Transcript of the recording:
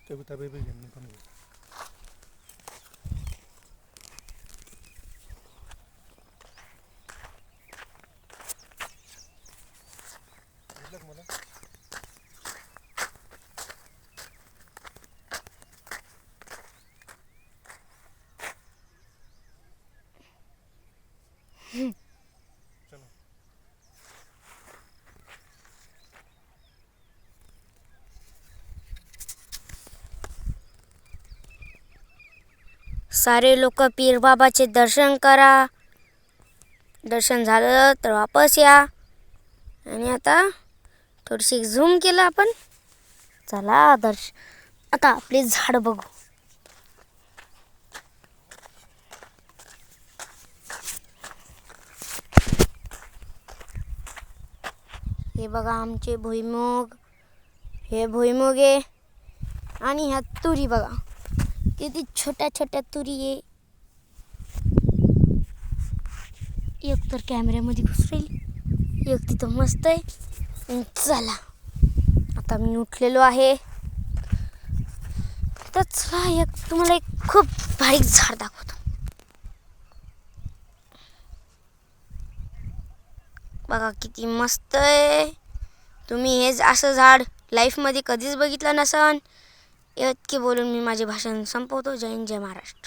कविता baby घेऊन पण मला चलो सारे लोक पीर बाबाचे दर्शन करा. दर्शन झालं तर वापस या. आणि आता थोडीशी झूम केलं आपण. चला आता आपले झाड बघू. हे बघा आमचे भुईमुग. हे भुईमुग आहे. आणि ह्या तुरी बघा किती छोट्या छोट्या तुरी आहे. एक तर कॅमेऱ्यामध्ये घुसरेल, एक तिथं मस्त आहे. चला आता मी उठलेलो आहे. तर चला तुम्हाला एक खूप भारी झाड दाखवतो. बघा किती मस्त आहे. तुम्ही हे असं झाड लाईफमध्ये कधीच बघितलं नसन. इतके बोलून मी माझे भाषण संपवतो. जय हिंद, जय महाराष्ट्र.